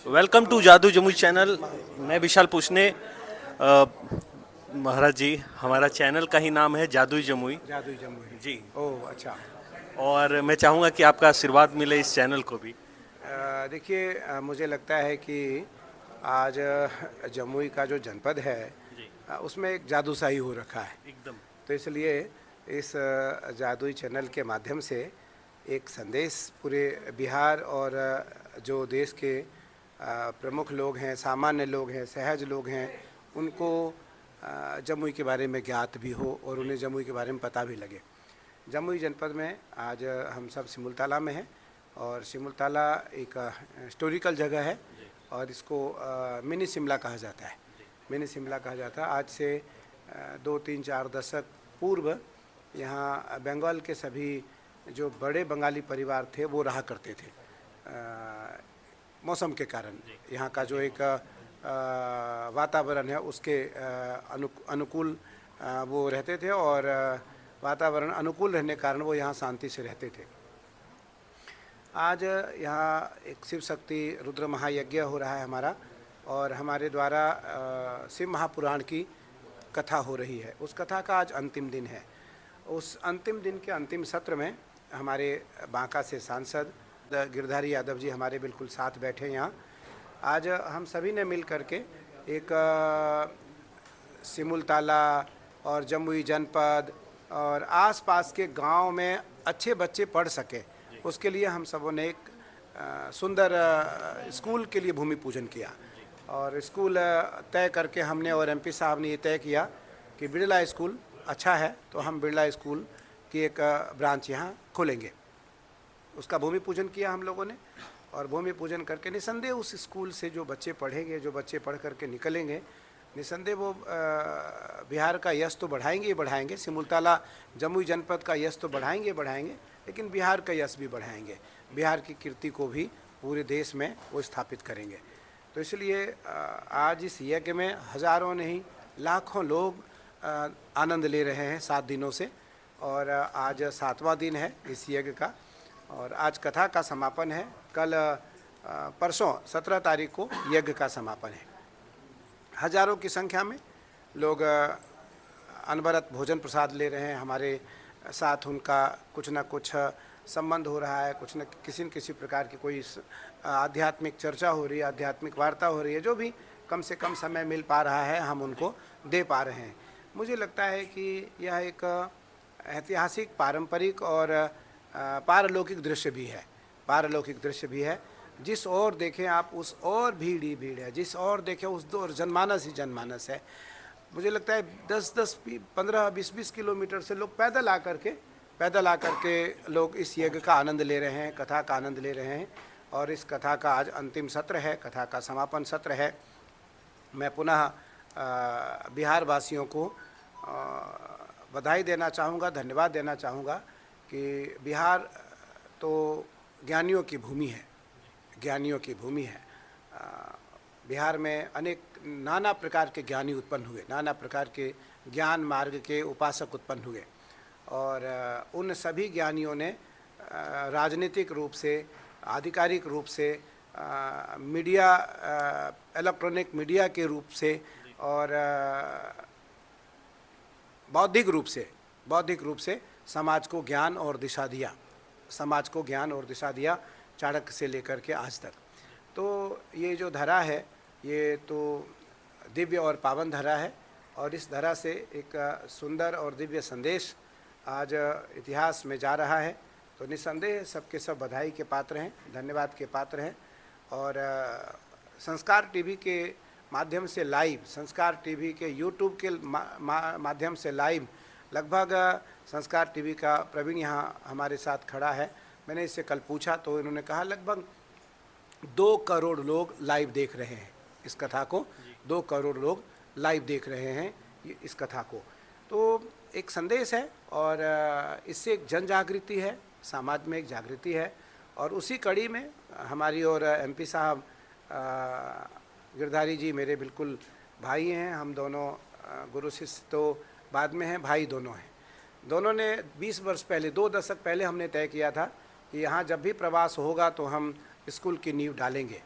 Welcome to जादू Jamui channel. मैं विशाल पूछने। महाराज जी, हमारा चैनल का ही नाम है जादू जमुई जादुई जमुई। जी। ओह अच्छा। और मैं चाहूँगा कि आपका आशीर्वाद मिले इस चैनल को भी। देखिए, मुझे लगता है कि आज जमुई का जो जनपद है जी, उसमें एक जादूशाही हो रखा है। एकदम। तो इसलिए इस जादुई चैनल के माध्यम से एक संदेश पूरे बिहार और जो देश के प्रमुख लोग हैं, सामान्य लोग हैं, सहज लोग हैं, उनको जमुई के बारे में ज्ञात भी हो और जी, उन्हें जमुई के बारे में पता भी लगे। जमुई जनपद में आज हम सब सिमुलताला में हैं और सिमुलताला एक हिस्टोरिकल जगह है जी, और इसको मिनी शिमला कहा जाता है। जी, मिनी शिमला कहा जाता है। आज से 2 3 4 दशक पूर्व यहाँ बंगाल के सभी जो बड़े बंगाली परिवार थे वो रहा करते थे। मौसम के कारण जी, यहाँ का जो एक वातावरण है उसके अनुकूल वो रहते थे और वातावरण अनुकूल रहने के कारण वो यहाँ शांति से रहते थे। आज यहाँ एक शिव शक्ति रुद्र महायज्ञ हो रहा है हमारा, और हमारे द्वारा शिव महापुराण की कथा हो रही है। उस कथा का आज अंतिम दिन है। उस अंतिम दिन के अंतिम सत्र में हमारे बांका से सांसद गिरधारी यादव जी हमारे बिल्कुल साथ बैठे हैं यहाँ। आज हम सभी ने मिल करके एक सिमुलताला और जमुई जनपद और आसपास के गांव में अच्छे बच्चे पढ़ सके, उसके लिए हम सबों ने एक सुंदर स्कूल के लिए भूमि पूजन किया। और स्कूल तय करके हमने और एमपी साहब ने ये तय किया कि बिरला स्कूल अच्छा है तो हम बिरला स्कूल की एक ब्रांच यहाँ खोलेंगे। उसका भूमि पूजन किया हम लोगों ने, और भूमि पूजन करके निसंदेह उस स्कूल से जो बच्चे पढ़ेंगे, जो बच्चे पढ़ करके निकलेंगे, निसंदेह वो बिहार का यश तो बढ़ाएंगे ही बढ़ाएंगे, सिमुलताला जमुई जनपद का यश तो बढ़ाएंगे बढ़ाएंगे, लेकिन बिहार का यश भी बढ़ाएंगे, बिहार की कीर्ति को भी पूरे देश में वो स्थापित करेंगे। तो इसलिए आज इस यज्ञ में हज़ारों नहीं लाखों लोग आनंद ले रहे हैं 7 दिनों से, और आज 7वां दिन है इस यज्ञ का। और आज कथा का समापन है। कल परसों 17 तारीख को यज्ञ का समापन है। हजारों की संख्या में लोग अनवरत भोजन प्रसाद ले रहे हैं। हमारे साथ उनका कुछ न कुछ संबंध हो रहा है, कुछ न किसी प्रकार की कोई आध्यात्मिक चर्चा हो रही है, आध्यात्मिक वार्ता हो रही है। जो भी कम से कम समय मिल पा रहा है हम उनको दे पा रहे हैं। मुझे लगता है कि यह एक ऐतिहासिक, पारंपरिक और पारलौकिक दृश्य भी है। पारलौकिक दृश्य भी है। जिस ओर देखें आप उस ओर भीड़ ही भीड़ है, जिस ओर देखें उस ओर जनमानस ही जनमानस है। मुझे लगता है 10-10, 15, 20-20 किलोमीटर से लोग पैदल आकर के लोग इस यज्ञ का आनंद ले रहे हैं, कथा का आनंद ले रहे हैं। और इस कथा का आज अंतिम सत्र है, कथा का समापन सत्र है। मैं पुनः बिहार वासियों को बधाई देना चाहूँगा, धन्यवाद देना चाहूँगा कि बिहार तो ज्ञानियों की भूमि है, ज्ञानियों की भूमि है। बिहार में अनेक नाना प्रकार के ज्ञानी उत्पन्न हुए, नाना प्रकार के ज्ञान मार्ग के उपासक उत्पन्न हुए, और उन सभी ज्ञानियों ने राजनीतिक रूप से, आधिकारिक रूप से, मीडिया, इलेक्ट्रॉनिक मीडिया के रूप से और बौद्धिक रूप से समाज को ज्ञान और दिशा दिया, समाज को ज्ञान और दिशा दिया, चाणक्य से लेकर के आज तक। तो ये जो धरा है ये तो दिव्य और पावन धरा है, और इस धरा से एक सुंदर और दिव्य संदेश आज इतिहास में जा रहा है। तो निस्संदेह सबके सब बधाई के पात्र हैं, धन्यवाद के पात्र हैं। और संस्कार टीवी के माध्यम से लाइव, संस्कार टीवी के यूट्यूब के माध्यम से लाइव, लगभग संस्कार टीवी का प्रवीण यहाँ हमारे साथ खड़ा है। मैंने इससे कल पूछा तो इन्होंने कहा लगभग 2 करोड़ लोग लाइव देख रहे हैं इस कथा को। 2 करोड़ लोग लाइव देख रहे हैं इस कथा को। तो एक संदेश है, और इससे एक जन जागृति है, समाज में एक जागृति है। और उसी कड़ी में हमारी और एमपी साहब गिरधारी जी मेरे बिल्कुल भाई हैं। हम दोनों गुरु शिष्य तो बाद में हैं, भाई दोनों हैं। दोनों ने 20 वर्ष पहले, 2 दशक पहले हमने तय किया था कि यहाँ जब भी प्रवास होगा तो हम स्कूल की नींव डालेंगे।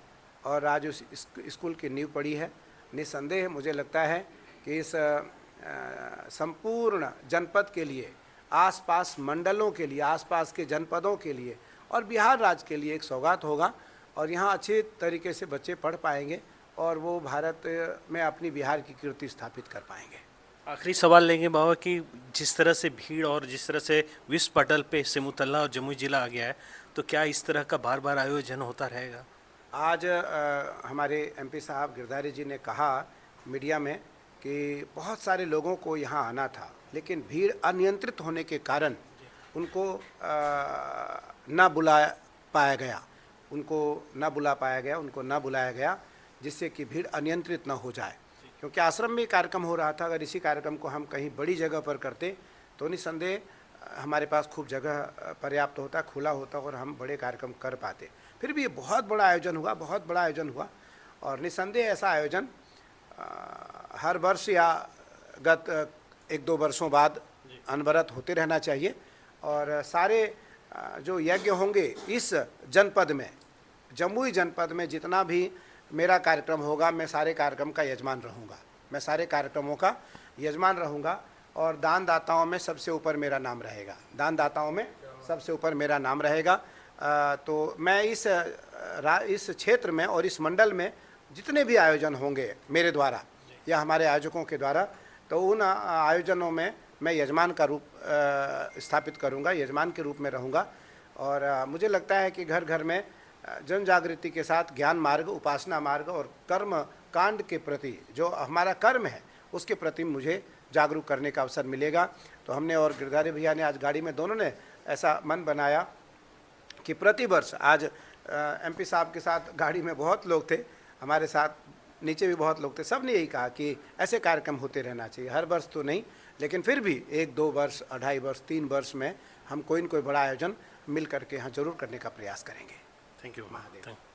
और आज उस स्कूल की नींव पड़ी है। निस्संदेह मुझे लगता है कि इस संपूर्ण जनपद के लिए, आसपास मंडलों के लिए, आसपास के जनपदों के लिए और बिहार राज्य के लिए एक सौगात होगा और यहाँ अच्छे तरीके से बच्चे पढ़ पाएंगे और वो भारत में अपनी बिहार की कीर्ति स्थापित कर पाएंगे। आखिरी सवाल लेंगे बाबा कि जिस तरह से भीड़ और जिस तरह से विश्व पटल पे सिमुतल्ला और जमुई जिला आ गया है, तो क्या इस तरह का बार बार आयोजन होता रहेगा? आज हमारे एमपी साहब गिरधारी जी ने कहा मीडिया में कि बहुत सारे लोगों को यहाँ आना था, लेकिन भीड़ अनियंत्रित होने के कारण उनको न बुला पाया गया, उनको न बुलाया गया, जिससे कि भीड़ अनियंत्रित न हो जाए। क्योंकि आश्रम में कार्यक्रम हो रहा था, अगर इसी कार्यक्रम को हम कहीं बड़ी जगह पर करते तो निस्संदेह हमारे पास खूब जगह पर्याप्त होता, खुला होता और हम बड़े कार्यक्रम कर पाते। फिर भी ये बहुत बड़ा आयोजन हुआ और निस्संदेह ऐसा आयोजन हर वर्ष या गत 1-2 वर्षों बाद अनवरत होते रहना चाहिए। और सारे जो यज्ञ होंगे इस जनपद में, जमुई जनपद में जितना भी मेरा कार्यक्रम होगा, मैं सारे कार्यक्रम का यजमान रहूँगा, मैं सारे कार्यक्रमों का यजमान रहूँगा और दानदाताओं में सबसे ऊपर मेरा नाम रहेगा, दानदाताओं में सबसे ऊपर मेरा नाम रहेगा। तो मैं इस क्षेत्र में और इस मंडल में जितने भी आयोजन होंगे मेरे द्वारा या हमारे आयोजकों के द्वारा, तो उन आयोजनों में मैं यजमान का रूप स्थापित करूंगा, यजमान के रूप में रहूंगा। और मुझे लगता है कि घर घर में जन जागृति के साथ ज्ञान मार्ग, उपासना मार्ग और कर्म कांड के प्रति, जो हमारा कर्म है उसके प्रति मुझे जागरूक करने का अवसर मिलेगा। तो हमने और गिरधारी भैया ने आज गाड़ी में दोनों ने ऐसा मन बनाया कि प्रतिवर्ष, आज एमपी साहब के साथ गाड़ी में बहुत लोग थे, हमारे साथ नीचे भी बहुत लोग थे, सब ने यही कहा कि ऐसे कार्यक्रम होते रहना चाहिए, हर वर्ष तो नहीं लेकिन फिर भी 1-2 वर्ष, 2.5 वर्ष, 3 वर्ष में हम कोई न कोई बड़ा आयोजन मिल करके यहाँ जरूर करने का प्रयास करेंगे। Thank you Mahadev.